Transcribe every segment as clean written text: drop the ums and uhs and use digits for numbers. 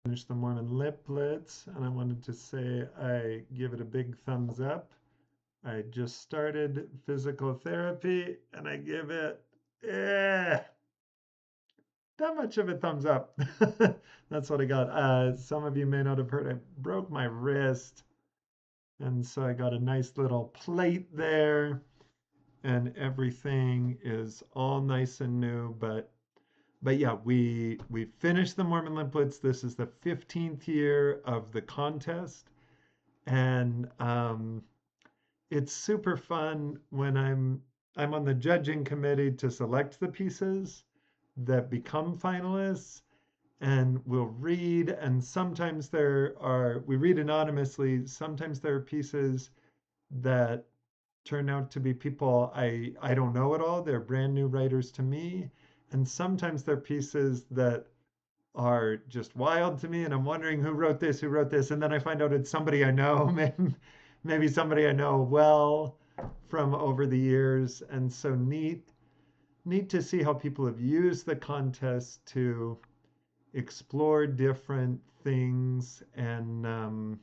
Finished the Mormon Lit Blitz, and I wanted to say I give it a big thumbs up. I just started physical therapy, and I give it not much of a thumbs up. That's what I got. Some of you may not have heard I broke my wrist, and so I got a nice little plate there, and everything is all nice and new, but yeah, we finished the Mormon Lit Blitz. This is the 15th year of the contest, and it's super fun when I'm on the judging committee to select the pieces that become finalists, and we'll read. And sometimes we read anonymously. Sometimes there are pieces that turn out to be people I don't know at all. They're brand new writers to me. And sometimes they're pieces that are just wild to me, and I'm wondering who wrote this, and then I find out it's somebody I know, maybe somebody I know well from over the years, and so neat to see how people have used the contest to explore different things and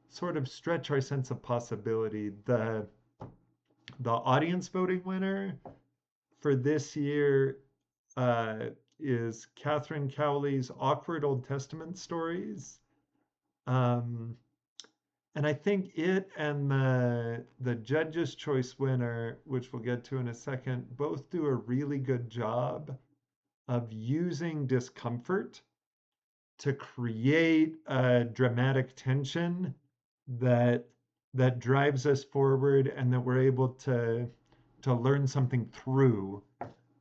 sort of stretch our sense of possibility. The audience voting winner for this year uh, is Catherine Cowley's Awkward Old Testament Stories. Um, and I think it and the Judge's Choice winner, which we'll get to in a second, both do a really good job of using discomfort to create a dramatic tension that that drives us forward and that we're able to learn something through.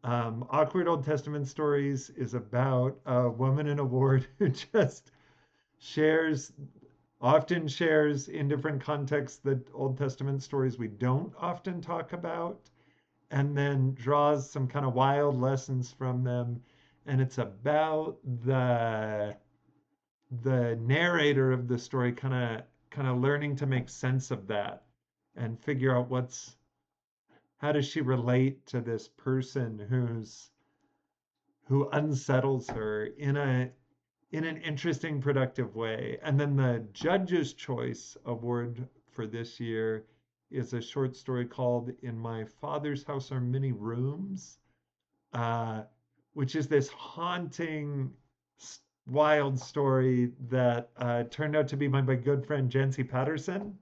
Awkward Old Testament Stories is about a woman in a ward who just shares, often shares in different contexts, the Old Testament stories we don't often talk about, and then draws some kind of wild lessons from them. And it's about the narrator of the story kind of learning to make sense of that and figure out how does she relate to this person who unsettles her in an interesting, productive way. And then the Judge's Choice Award for this year is a short story called "In My Father's House Are Many Rooms," uh, which is this haunting, wild story that turned out to be my good friend Jancy Patterson.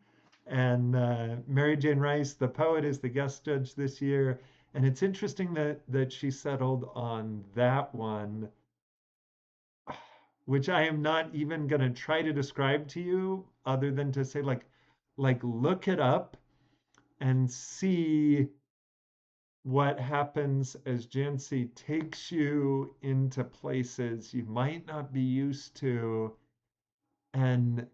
And Mary Jane Rice, the poet, is the guest judge this year. And it's interesting that she settled on that one, which I am not even going to try to describe to you other than to say like look it up and see what happens as Jancy takes you into places you might not be used to, and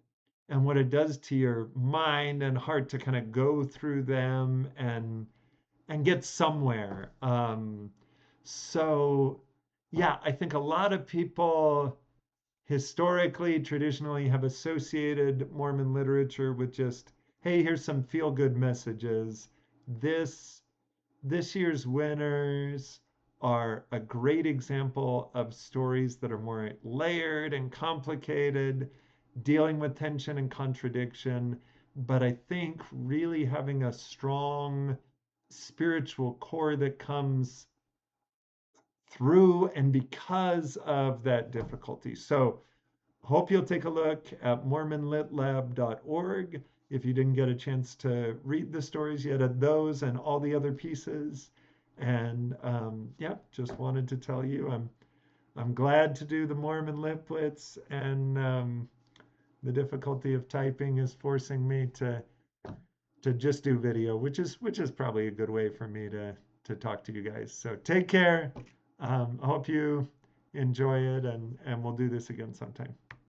what it does to your mind and heart to kind of go through them and get somewhere. So yeah, I think a lot of people historically, traditionally have associated Mormon literature with just, hey, here's some feel good messages. This this year's winners are a great example of stories that are more layered and complicated, dealing with tension and contradiction, but I think really having a strong spiritual core that comes through and because of that difficulty. So hope you'll take a look at mormonlitlab.org if you didn't get a chance to read the stories yet of those and all the other pieces. And yeah, just wanted to tell you I'm glad to do the Mormon Lit Blitz, and the difficulty of typing is forcing me to just do video, which is probably a good way for me to talk to you guys. So take care. I hope you enjoy it, and we'll do this again sometime.